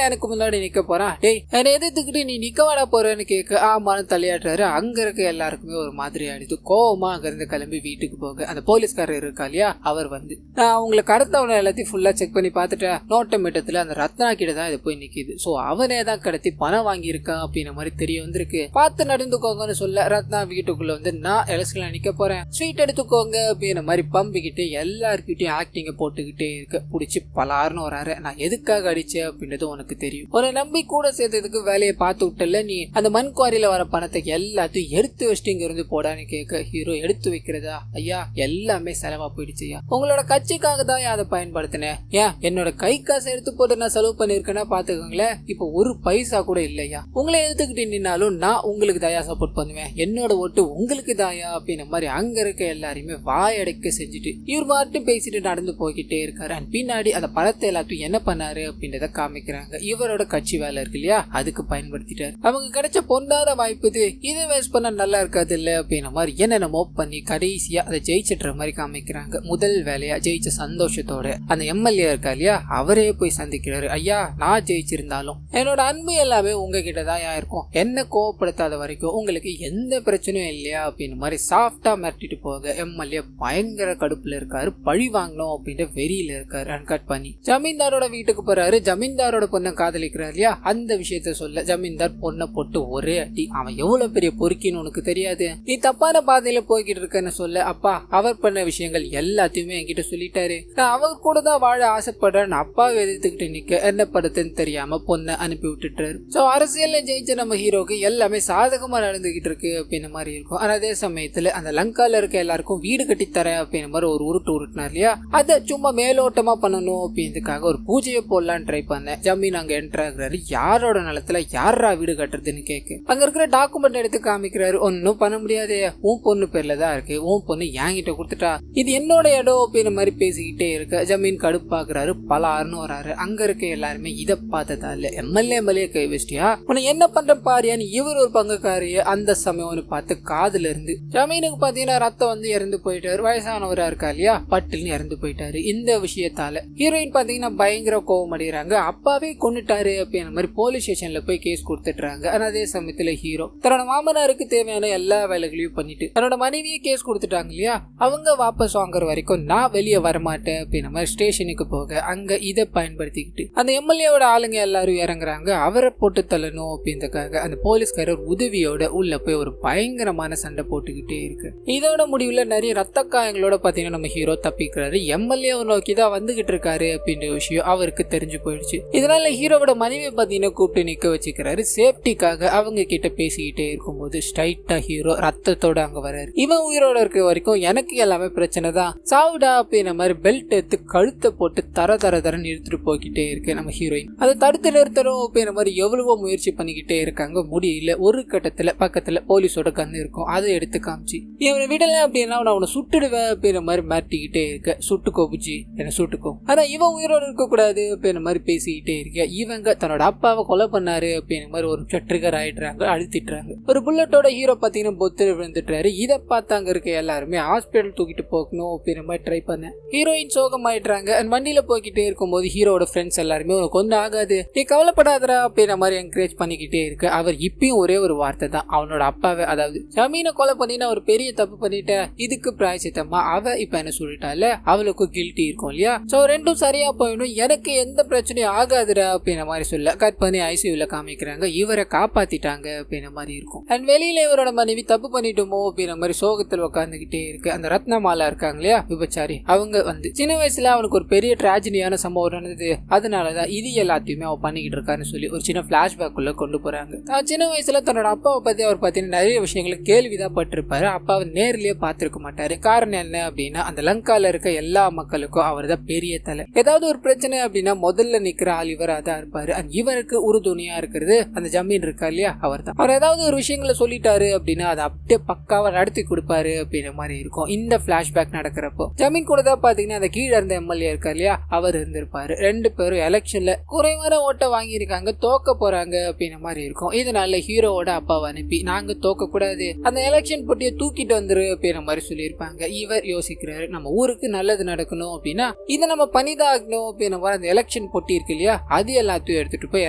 எனக்கு முன்னாடி நிக்க போறான், டேய் என்னை எதிர்த்துக்கிட்டு நீ நிக்க வாடா போறேன்னு கேட்க ஆமான்னு தலையாட்டுறாரு. அங்க இருக்க எல்லாருக்குமே ஒரு மாதிரி ஆயிடுது. கோவமா அங்க இருந்து கிளம்பி வீட்டுக்கு போக அந்த போலீஸ்காரர் இருக்கா இல்லையா, அவர் வந்து நான் உங்களை கடத்தவனை எல்லாத்தையும் ஃபுல்லா செக் பண்ணி பார்த்துட்டேன். நோட்டமேட்டத்துல அந்த ரத்னா கிட்ட தான் இது போய் நிக்குது. சோ அவனே தான் கடத்தி பணம் வாங்கி இருக்கா அப்படின்ற மாதிரி தெரிய வந்திருக்கு. பார்த்து நடந்துக்கோங்கன்னு சொல்ல ரத்னா வீட்டுக்குள்ள வந்து நான் எலெக்ஷன்ல நிக்க போறேன், ஸ்வீட் எடுத்துக்கோங்க அப்படின்ற மாதிரி பம்பிக்கிட்டு எல்லாருக்கிட்டையும் ஆக்டிங்க போட்டுக்கிட்டே இருக்க பிடிச்சி பலாருன்னு வராரு. நான் எதுக்காக அடிச்சேன் அப்படின்றது உனக்கு தெரியும். உன்னை நம்பி கூட சேர்த்ததுக்கு வேலையை பார்த்து விட்டல, நீ அந்த மண் குவாரியில வர பணத்தை எல்லாத்தையும் எடுத்து வச்சுட்டு இங்க இருந்து போடான்னு கேட்க ஹீரோ எடுத்து வைக்கிறதா ஐயா, எல்லாமே செலவா போயிடுச்சுயா, உங்களோட கட்சிக்காக தான் அதை பயன்படுத்தினேன். ஏன் என்னோட கை காசை எடுத்து போட்டு நான் செலவு பண்ணிருக்கேன்னா பாத்துக்கோங்களேன், இப்ப ஒரு பைசா கூட இல்லையா, உங்களை எடுத்துக்கிட்டு நின்னாலும் நான் உங்களுக்கு தாயா சப்போர்ட் பண்ணுவேன், என்னோட ஓட்டு உங்களுக்கு தாயா அப்படின்ற மாதிரி அங்க இருக்க எல்லாரையுமே வாயடைக்க செஞ்சுட்டு இவர் மட்டும் பேசிட்டு நடந்து போய்கிட்டே இருக்காரு. அண்ட் பின்னாடி அந்த பணத்தை எல்லாத்தையும் என்ன பண்ணாரு அப்படின்றத காமிக்கிறாங்க. இவரோட கட்சி வேலை இருக்கு இல்லையா, அதுக்கு பயன்படுத்திட்டாரு. அவங்க கிடைச்ச பொண்ணாத வாய்ப்பு இதை வேஸ்ட் பண்ண நல்லா இருக்காது இல்ல அப்படின்ற மாதிரி என்னென்னமோ பண்ணி கடைசியா அதை ஜெயிச்சிட்ற மாதிரி காமிக்கிறாங்க. முதல் வேலையா ஜெயிச்ச சந்தோஷத்தோட அந்த எம்எல்ஏ இருக்கா இல்லையா, அவரே போய் சந்திக்கிறாரு. ஐயா நான் ஜெயிச்சிருந்தாலும் என்னோட அன்பு எல்லாமே உங்ககிட்ட தான் இருக்கும், என்ன கோவப்படுத்தாத வரைக்கும் உங்களுக்கு எந்த பிரச்சனையும் இல்லையா அப்படின்னு மாதிரி சாஃப்டா மிரட்டிட்டு போக எம்எல்ஏ பயங்கர கடுப்புல இருக்காரு. பழி வாங்கணும் அப்படின்ற வெறியில இருக்காரு. அன்கட் பண்ணி ஜமீன்தாரோட வீட்டுக்கு போறாரு. ஜமீன்தாரோட பொண்ணை காதலிக்கிறாரு இல்லையா, அந்த விஷயத்த சொல்ல ஜமீன்தார் பொண்ணை போட்டு ஒரே அடி. அவன் எவ்வளவு பெரிய பொறுக்கின்னு உனக்கு தெரியாது, நீ தப்பான பாதையில போய்கிட்டு இருக்கன்னு சொல்ல அப்பா அவர் பண்ண விஷயங்கள் எல்லாத்தையுமே என்கிட்ட சொல்லிட்டாரு, நான் அவர் கூட தான் வாழ ஆசைப்படுறேன். அப்பாவை எதிர்த்துக்கிட்டு நிக்க என்ன படுத்துன்னு தெரியாம பொண்ணை அனுப்பி விட்டுட்டாரு. சோ அரசியல்ல ஜெயிச்ச நம்ம ஹீரோக்கு எல்லாமே சாதகமா நடந்துகிட்டு இருக்கு அப்படின்ற மாதிரி இருக்கும். ஆனா அதே சமயத்துல அந்த லங்கால இருக்க எல்லாருக்கும் வீடு கட்டி தரேன் அப்படின்ற மாதிரி ஒரு உருட்டுனார் இல்லையா, அதை சும்மா மேலோட்டமா பண்ணணும் அப்படின்றதுக்காக ஒரு பூஜையை போடலான்னு ட்ரை பண்ணேன். ஜமீன் அங்க என்டர் ஆகுறாரு. யாரோட நிலத்துல யாரா வீடு கட்டுறதுன்னு கேட்க அங்க இருக்கிற டாக்குமெண்ட் எடுத்து காமிக்கிறாரு. ஒன்னும் பண்ண முடியாது, உன் பொண்ணு பேர்ல தான் இருக்கு, உன் பொண்ணு என்கிட்ட கொடுத்துட்டா, இது என்னோட இடம் அப்படின்ற மாதிரி பேசிக்கிட்டே இருக்க ஜமீன் கடுப்பாக்குறாரு. பலாருன்னு வராரு. அங்க இருக்க எல்லாருமே இதை பார்த்ததா இல்ல, எம்எல்ஏ கை வச்சிட்டியா, உன்னை என்ன பண்ற பாரியான்னு இவர் ஒரு பங்குக்காரிய அந்த சமயம் பார்த்து காதுல இருந்து ஜமீனுக்கு பாத்தீங்கன்னா ரத்தம் வந்து இறந்து போயிட்டாரு. வயசானவரா இருக்கா இல்லையா, பட்டுன்னு இறந்து போயிட்டாரு. இந்த விஷயத்தால ஹீரோயின் பாத்தீங்கன்னா பயங்கர கோவம் அடைகிறாங்க. அப்பாவே கொண்டுட்டாரு அப்படின்ற மாதிரி போலீஸ் ஸ்டேஷன்ல போய் கேஸ் கொடுத்துட்டுறாங்க. ஆனா அதே சமயத்துல ஹீரோ தன்னோட மாமனாருக்கு தேவையான எல்லா வேலைகளையும் பண்ணிட்டு தன்னோட மனைவியே கேஸ் கொடுத்துட்டாங்க இல்லையா, அவங்க வாபஸ் வாங்குற வரைக்கும் நான் வெளியே வரமாட்டேன் அப்படின்ற மாதிரி ஸ்டேஷனுக்கு போக அங்க இதை பயன்படுத்திக்கிட்டு அந்த எம்எல்ஏவோட ஆளுங்க எல்லாரும் இறங்குறாங்க. அவரை போட்டு தள்ளணும் அப்படின்றதுக்காக அந்த போலீஸ்காரர் உதவியோட உள்ள போய் ஒரு பயங்கரமான சண்டை போட்டுக்கிட்டே இருக்கு. இதோட முடிவுல நிறைய ரத்த காயங்களோட பாத்தீங்கன்னா நம்ம ஹீரோ தப்பிக்கிறாரு. எம்எல்ஏ நோக்கி தான் வந்துகிட்டு இருக்காரு அப்படின்ற விஷயம் அவருக்கு தெரிஞ்சு போயிடுச்சு. இதனால ஹீரோவோட மனைவி பாத்தீங்கன்னா கூப்பிட்டு நிக்க வச்சுக்கிறாரு. சேஃப்டிக்காக அவங்க கிட்ட பேசிக்கிட்டே இருக்கும்போது ஸ்ட்ரைட்டா ஹீரோ ரத்தத்தோட அங்க வராரு. இவன் உயிரோட இருக்க வரைக்கும் எனக்கு எல்லாமே பிரச்சனை தான், சாவுடா அப்படின்ற மாதிரி பெல்ட் எடுத்து கழுத்தை போட்டு தரன்னு இழுத்துட்டு போய்கிட்டே இருக்கு நம்ம ஹீரோயின். அதை தடுத்து நிறுத்தணும் அப்படின்ற மாதிரி எவ்வளவோ முயற்சி பண்ணிக்கிட்டே இருக்காங்க, முடியல. ஒரு கட்டத்துல பக்கத்துல போலீஸோட கண்ணு இருக்கும், அதை எடுத்து காமிச்சு இவனை விடல அப்படின்னா அவனை சுட்டுடுவேன் அப்படின்ற மாதிரி மாட்டிக்கிட்டே இருக்க, சுட்டுக்கோ புஜி என்ன சுட்டுக்கோ, ஆனா இவன் உயிரோட இருக்க கூடாது அப்படின்ற மாதிரி பேசிக்கிட்டே இருக்க இவங்க தன்னோட அப்பாவை கொலை பண்ணாரு அப்படின்ற மாதிரி ஒரு ட்ரிகர் ஆயிடுறாங்க, அழுத்திட்டுறாங்க. ஒரு புல்லட்டோட ஹீரோ பாத்தீங்கன்னா பொத்து விழுந்துட்டாரு. பண்ணிட்டாரு. இதை பார்த்து அங்க இருக்க எல்லாருமே ஹாஸ்பிட்டல் தூக்கிட்டு போகணும் அப்படின்ற மாதிரி ட்ரை பண்ண ஹீரோயின் சோகமாயிட்டாங்க. வண்டியில போய்கிட்டே இருக்கும்போது ஹீரோட ஃப்ரெண்ட்ஸ் எல்லாருமே உனக்கு ஒன்றும் ஆகாது, நீ கவலைப்படாதரா அப்படின்ற மாதிரி என்கரேஜ் பண்ணிக்கிட்டே இருக்கு. அவர் இப்பயும் ஒரே ஒரு வார்த்தை தான், அவனோட அப்பாவை அதாவது ஜமீனை கொலை பண்ணினா ஒரு பெரிய தப்பு பண்ணிட்ட, இதுக்கு பிராயசித்தமா அவ இப்ப என்ன சொல்லிட்டால அவளுக்கு கில்ட்டி இருக்கும் இல்லையா, சோ ரெண்டும் சரியா போயிடும், எனக்கு எந்த பிரச்சனையும் ஆகாதுடா அப்படின்ற மாதிரி சொல்ல கட் பண்ணி ஐசியூல காமிக்கிறாங்க. இவரை காப்பாத்திட்டாங்க அப்படின்ற மாதிரி இருக்கும். அண்ட் வெளியில இவரோட மனைவி தப்பு பண்ணிட்டோமோ அப்படின்ற மாதிரி சோகத்தில் உட்காந்துக்கிட்டே இருக்கு. அந்த ரத்னமாலா இருக்காங்க இல்லையா விபச்சாரி, அவங்க வந்து சின்ன வயசுல அவனுக்கு ஒரு பெரிய டிராஜடியான சம்பவம் நடந்தது, அதனாலதான் இது எல்லாத்தையுமே அவன் பண்ணிக்கிட்டு இருக்கான்னு சொல்லி ஒரு சின்ன பிளாஷ்பேக் உள்ள கொண்டு போறாங்க. சின்ன வயசுல தன்னோட அப்பாவை பத்தி அவர் பார்த்தீங்கன்னா நிறைய விஷயங்களை கேள்விதான் பட்டிருப்பாரு, அப்பாவை நேர்லயே பார்த்திருக்க மாட்டாரு. காரணம் என்ன அப்படின்னா அந்த லங்கால இருக்க எல்லா மக்களுக்கும் அவர் தான் பெரிய தலை. ஏதாவது ஒரு பிரச்சனை அப்படின்னா முதல்ல நிக்கிற ஆள் இவரா தான் இருப்பாரு. இவருக்கு உறுதுணையா இருக்கிறது அந்த ஜமீன் இருக்கா இல்லையா, அவர் தான். அவர் ஏதாவது ஒரு விஷயங்களை சொல்லிட்டாரு அப்படின்னா அதை அப்படியே பக்காவா நடத்தி கொடுப்பாரு அப்படின்ற மாதிரி இருக்கும். இந்த பிளாஷ்பேக் நடக்கிறப்போ ஜமீன் கூட தான் பாத்தீங்கன்னா அந்த கீழே இருந்த எம்எல்ஏ இருக்கா இல்லையா, அவர் இருந்திருப்பாரு. ரெண்டு பேரும் எலெக்ஷன்ல குறைவான ஓட்ட வாங்கியிருக்காங்க, தோக்க போறாங்க அப்படின்ற மாதிரி இருக்கும். இதனால ஹீரோவோட அப்பாவை அனுப்பி நாங்க தோக்க கூடாது, அந்த எலெக்ஷன் போட்டியை தூக்கிட்டு வந்துரு அப்படின்ற மாதிரி சொல்லியிருப்பாங்க. இவர் யோசிக்கிறாரு, நம்ம ஊருக்கு நல்லது நடக்கணும் அப்படின்னா இதை நம்ம பண்ணிதான் ஆகணும் அப்படின்ற மாதிரி அந்த எலெக்ஷன் போட்டி இருக்கு இல்லையா, அது எல்லாத்தையும் எடுத்துட்டு போய்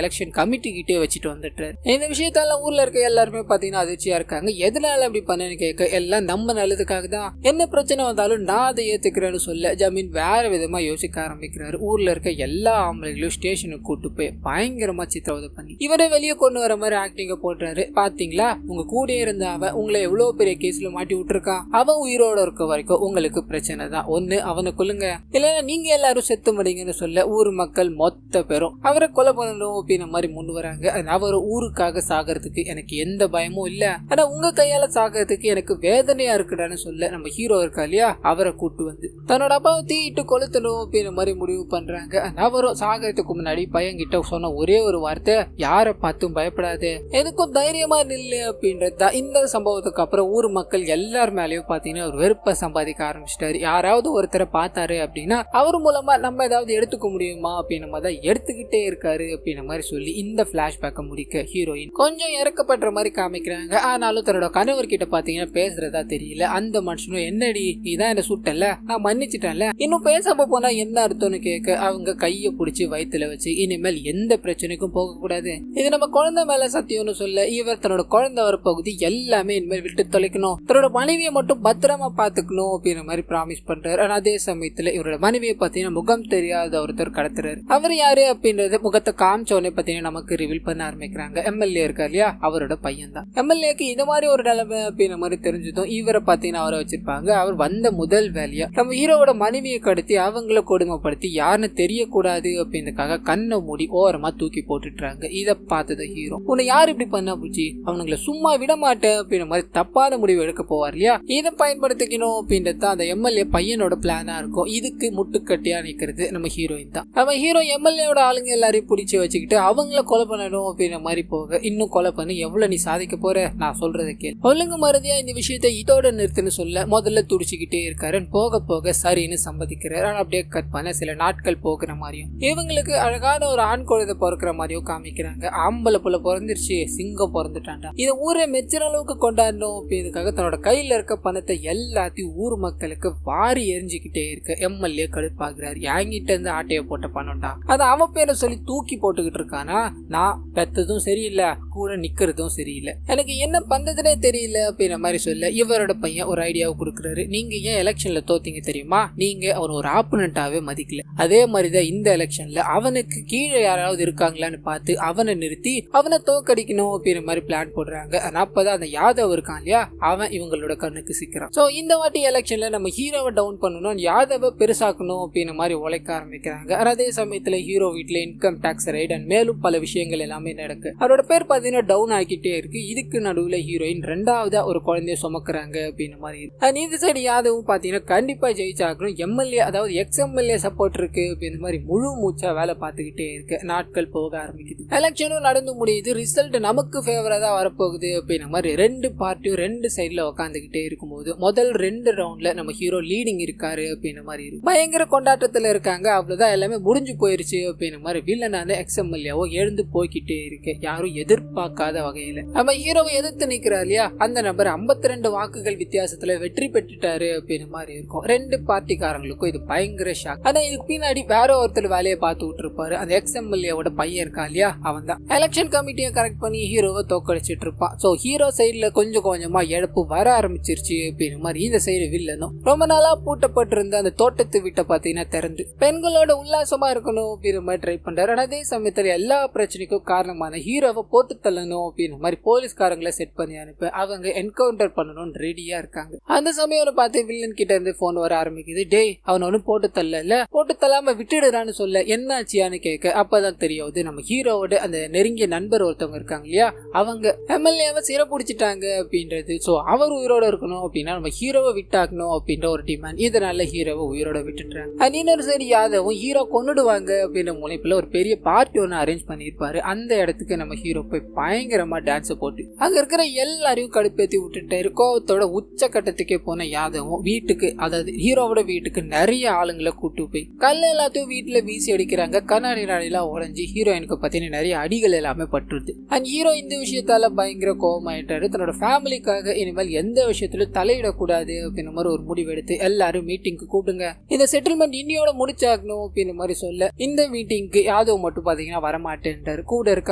எலெக்ஷன் கமிட்டி கிட்டே வச்சுட்டு வந்துட்டாரு. இந்த விஷயத்தால ஊர்ல இருக்க எல்லாருமே பாத்தீங்கன்னா அதிர்ச்சியா இருக்காங்க. எதனால அப்படி பண்ணு கேட்க, எல்லாம் நம்ம நல்லதுக்காக தான், என்ன பிரச்சனை வந்தாலும் நான் அதை ஏத்துக்கிறேன்னு சொல்ல ஜமீன் வேற விதமா யோசிக்க ஆரம்பிக்கிறாரு. ஊர்ல இருக்க எல்லா ஆம்பளைகளையும் ஸ்டேஷனுக்கு கூட்டு போய் பயங்கரமா சித்திரவதை பண்ணி இவரை வெளியே கொண்டு வர மாதிரி ஆக்டிங்க போடுறாரு. பாத்தீங்களா உங்க கூட இருந்த அவன் உங்களை எவ்வளவு பெரிய கேஸ்ல மாட்டி விட்டுருக்கான், அவன் உயிரோட இருக்க வரைக்கும் உங்களுக்கு பிரச்சனை தான், ஒண்ணு அவனை கொல்லுங்க இல்லைன்னா நீங்க எல்லாரும் செத்து மடிங்கன்னு சொல்ல ஊர் மக்கள் மொத்த பேரும் அவரை கொலை பண்ணணும் அப்படின்ற மாதிரி முன் வராங்க. அவர் ஊருக்காக சாகிறதுக்கு எனக்கு எந்த பயமும் இல்ல, ஆனா உங்க கையால சாகிறதுக்கு எனக்கு வேதனையா இருக்குடான்னு சொல்ல நம்ம ஹீரோ இருக்கா இல்லையா, அவரை கூட்டு வந்து தன்னோட அப்பாவை தீயிட்டு கொளுத்தணும் அப்படின்ற மாதிரி முடிவு பண்றாங்க. அவரும் சாகிறதுக்கு முன்னாடி பையன்கிட்ட சொன்ன ஒரே ஒரு வார்த்தை, யாரை பார்த்தும் பயப்படாது, எதுக்கும் தைரியமா நில்லு அப்படின்றது. இந்த சம்பவத்துக்கு அப்புறம் ஊர் மக்கள் எல்லார் மேலயும் பாத்தீங்கன்னா ஒரு வெறுப்பை சம்பாதிக்க ஆரம்பிச்சிட்டாரு. யாராவது ஒருத்தரை பார்த்தாரு அப்படின்னா அவர் மூலமா நம்ம ஏதாவது எடுத்துக்க முடியுமா அப்படின்ற மாதிரி தான் எடுத்துக்கிட்டே இருக்காரு அப்படின்ற மாதிரி சொல்லி இந்த பிளாஷ்பேக்கை முடிக்க ஹீரோயின் கொஞ்சம் இறக்கப்படுற மாதிரி காமிக்கிறாங்க. ஆனாலும் தன்னோட கணவர்கிட்ட பாத்தீங்கன்னா பேசுறதா தெரியல. அந்த மனுஷனும் என்னடி நீதான் என்ன சுட்டல, நான் மன்னிச்சிட்டேன்ல, இன்னும் பேசாம போனா என்ன அர்த்தம்னு கேட்க அவங்க கையை பிடிச்சி வயிற்றுல வச்சு இனிமேல் எந்த பிரச்சனைக்கும் போக கூடாது, இது நம்ம குழந்தை மேல சத்தியம்னு சொல்ல இவர் தன்னோட குழந்தை வர பகுதி எல்லாமே இனிமேல் விட்டு தொலைக்கணும், தன்னோட மனைவியை மட்டும் பத்திரமா பாத்துக்கணும் அப்படின்ற மாதிரி ப்ராமிஸ் பண்றாரு. ஆனா அதே சமயத்துல இவரோட மனைவியை பாத்தீங்கன்னா முகம் தெரியாத ஒருத்தர் கடத்துறாரு. அவர் யாரு அப்படின்றது முகத்தை காமிச்சோடனே பாத்தீங்கன்னா நமக்கு ரிவீல் பண்ண ஆரம்பிக்கிறாங்க. எம்எல்ஏ இருக்கா இல்லையா, அவரோட பையன் தான். எம்எல்ஏக்கு இந்த மாதிரி ஒரு நிலைமை அப்படின்ற மாதிரி தெரிஞ்சதும் இவரை பாத்தீங்கன்னா அவரை வச்சிருப்பாங்க. அவர் வந்த முதல் வேலையா நம்ம ஹீரோவோட மனைவியை கடத்தி அவங்கள கொடுமைப்படுத்தி யாருன்னு தெரியக்கூடாது அப்படின்றதுக்காக கண்ணை மூடி ஓரமா தூக்கி போட்டுட்டாங்க. இதை பார்த்தது ஹீரோ, உன்னை யார் இப்படி பண்ண பூச்சி, அவனுங்களை சும்மா விட மாட்டேன் அப்படின்ற மாதிரி தப்பான முடிவு எடுக்க போவார் இல்லையா, இதை பயன்படுத்திக்கணும் அப்படின்றது அந்த எம்எல்ஏ பையனோட பிளானா இருக்கும். இதுக்கு முட்டுக்கட்டியா நிக்கிறது நம்ம ஹீரோயின் தான். நம்ம ஹீரோ எம்எல்ஏவோட ஆளுங்க எல்லாரையும் பிடிச்சி வச்சுக்கிட்டு அவங்கள கொலை பண்ணணும் அப்படின்ற மாதிரி போக, இன்னும் கொலை பண்ணி எவ்வளவு நீ சாதிக்க போற, நான் சொல்றதை கேள், ஒழுங்கு மறதியா இந்த விஷயத்தை இதோட நிறுத்துன்னு சொல்ல முதல்ல துடிச்சுக்கிட்டே இருக்காரு. போக போக சரின்னு சம்மதிக்கிறாரு. அப்படியே கட் பண்ண சில நாட்கள் போகிற மாதிரியும் இவங்களுக்கு அழகான ஒரு ஆண் குழந்தை பிறக்கிற மாதிரியும் காமிக்கிறாங்க. ஆம்பளை புள்ள பிறந்துருச்சு, சிங்கம் பிறந்துட்டான்டா, இதை ஊரை மெச்சுற அளவுக்கு கொண்டாடணும் அப்படின்றதுக்காக தன்னோட கையில இருக்க பணத்தை எல்லாத்தையும் ஊர் மக்களுக்கு வாரி எரிஞ்சுக்கிட்டே இருக்கு. எம்எல்ஏ கடுப்பாகிறாரு, என்கிட்ட இருந்து ஆட்டைய போட்ட பணம்டா, அது அவன் பேரை சொல்லி தூக்கி போட்டுக்கிட்டு இருக்கானா, நான் பெத்ததும் சரியில்லை கூட நிக்கிறதும் சரியில்லை, எனக்கு என்ன பண்றதுனே தெரியல அப்படின்ற மாதிரி சொல்ல இவரோட பையன் ஒரு ஐடியாவை கொடுக்குறாரு. நீங்க ஏன் எலெக்ஷன்ல தோத்தீங்க தெரியுமா, நீங்க அவன் ஒரு ஆப்போனண்டாவே மதிக்கல, அதே மாதிரிதான் இந்த எலெக்ஷன்ல அவனுக்கு கீழே யாராவது இருக்காங்களான்னு பார்த்து அவனை நிறுத்தி அவனை தோக்கடிக்கணும் அப்படின்ற மாதிரி பிளான் போடுறாங்க. அப்பதான் அந்த யாதவ் இருக்கான் இல்லையா, அவன் இவங்களோட கண்ணுக்கு சிக்கிறான். சோ இந்த வாட்டி எலெக்ஷன்ல நம்ம ஹீரோவை டவுன் பண்ணணும், யாதவை பெருசாக்கணும் அப்படின்ற மாதிரி உழைக்க ஆரம்பிக்கிறாங்க. அதே சமயத்துல ஹீரோ வீட்டுல இன்கம் டாக்ஸ் ரைட் அண்ட் மேலும் பல விஷயங்கள் எல்லாமே நடக்கு. அவரோட பேர் பாத்தீங்கன்னா டவுன் ஆகிட்டே இருக்கு. இதுக்கு நடுவுல ஹீரோயின் ரெண்டாவதா ஒரு குழந்தைய சுமக்குறாங்க அப்படின்ற மாதிரி இருக்கு. இந்த சைடு யாதவும் பாத்தீங்கன்னா கண்டிப்பா ஜெயிச்சாக்கணும், எம்எல்ஏ அதாவது எக்ஸ் எம்எல்ஏ சப்போர்ட் இருக்கு அப்படின்ற மாதிரி முழு மூச்சா வேலை பார்த்துக்கிட்டே இருக்கு. நாட்கள் போக ஆரம்பிக்குது, எலெக்ஷனும் நடந்து முடியுது, ரிசல்ட் நமக்கு ஃபேவரா தான் வரப்போகுது அப்படின்ற மாதிரி ரெண்டு பார்ட்டியும் ரெண்டு சைட்ல உட்காந்துக்கிட்டே இருக்கும்போது முதல் 2 ரவுண்ட்ல நம்ம ஹீரோ லீடிங் இருக்காரு அப்படின்ற மாதிரி இருக்கு. பயங்கர கொண்டாட்டத்துல இருக்காங்க. அவ்வளவுதான், எல்லாமே முடிஞ்சு போயிருச்சு அப்படின்ற மாதிரி வில்லனான எக்ஸ் எம்எல்ஏவோ எழுந்து போய்கிட்டே இருக்கு. யாரும் எதிர்பார்க்காத வகையில நம்ம ஹீரோவை எதிர்த்து நிக்கிறார் இல்லையா, அந்த நபர் 52 வாக்குகள் வித்தியாசத்துல வெற்றி பெற்றுட்டாரு அப்படின்னு மாதிரி இருக்கும். 2 பார்ட்டிக்காரங்களுக்கும் இது பயங்கர ஷாக். ஆனா இதுக்கு பின்னாடி வேற ஒருத்தர் வேலையை பார்த்து விட்டுருப்பாரு. அந்த XMLA பையன் இருக்கா இல்லையா, அவன் தான் எலெக்ஷன் கமிட்டியை கரெக்ட் பண்ணி ஹீரோவை தோக்கடிச்சிட்டு இருப்பான். சோ ஹீரோ சைட்ல கொஞ்சம் கொஞ்சமா இழப்பு வர ஆரம்பிச்சிருச்சு அப்படின்னு மாதிரி இந்த சைடு வில்லனும் ரொம்ப நாளா பூட்டப்பட்டிருந்த அந்த தோட்டத்து வீட்டை பாத்தீங்கன்னா திறந்து பெண்களோட உல்லாசமா இருக்கணும் அப்படின்னு மாதிரி ட்ரை பண்றாரு. ஆனா அதே சமயத்துல எல்லா பிரச்சனைக்கும் காரணமான ஹீரோவை போட்டு தள்ளணும் அப்படின்னு மாதிரி போலீஸ்காரங்களை செட் பண்ணி அனுப்ப அவங்க என்கவுண்டர் பண்ணணும்னு ரெடியா இருக்காங்க. அந்த சமயம் பார்த்து வில்லன் கிட்ட இருந்து போன் வர ஆரம்பிக்குது. டேய், அவன் ஒன்னும் போட்டு தள்ளல, போட்டு தள்ளாம விட்டுடுறான்னு சொல்ல என்னாச்சியான்னு கேட்க அப்பதான் தெரியாது நம்ம ஹீரோவோட அந்த நெருங்கிய நண்பர் ஒருத்தவங்க இருக்காங்க இல்லையா, அவங்க MLA-வை சிறை பிடிச்சிட்டாங்க அப்படின்றது. சோ அவர் உயிரோட இருக்கணும் அப்படின்னா நம்ம ஹீரோவை விட்டாக்கணும் அப்படின்ற ஒரு டிமாண்ட். இதனால ஹீரோவை உயிரோட விட்டுட்டாங்க. இன்னொரு சரி யாதவும் ஹீரோ கொன்னுடுவாங்க அப்படின்ற முனைப்புல ஒரு பெரிய பார்ட்டி ஒன்னு அரேஞ்ச் பண்ணிருப்பாரு. அந்த இடத்துக்கு நம்ம ஹீரோ போய் பயங்கரமா டான்ஸ் போட்டு அங்க இருக்கிற எல்லாரையும் கடுப்பேத்தி விட்டுட்டாரு. கோவத்தோட உச்சக்கட்டத்துக்கே போன யாதவும் வீட்டுக்கு, அதாவது ஹீரோவோட வீட்டுக்கு நிறைய ஆளுங்களை கூட்டு போய் கல் எல்லாத்தையும் வீட்டுல வீசி அடிக்கிறாங்க. கண்ணாடி நாடிலாம் உடைஞ்சு ஹீரோயினுக்கு பார்த்தீங்கன்னா நிறைய அடிகள் எல்லாமே பட்டுருது. அண்ட் ஹீரோ இந்த விஷயத்தால பயங்கர கோவமாயிட்டாரு. தன்னோட ஃபேமிலிக்காக இனிமேல் எந்த விஷயத்திலும் தலையிடக்கூடாது அப்படின்ற மாதிரி ஒரு முடிவு எடுத்து எல்லாரும் மீட்டிங்க்கு கூப்பிடுங்க, இந்த செட்டில்மெண்ட் இன்னியோட முடிச்சாகணும் அப்படின்ற மாதிரி சொல்ல இந்த மீட்டிங்க்கு யாதவ் மட்டும் பாத்தீங்கன்னா வரமாட்டேன்றாரு. கூட இருக்க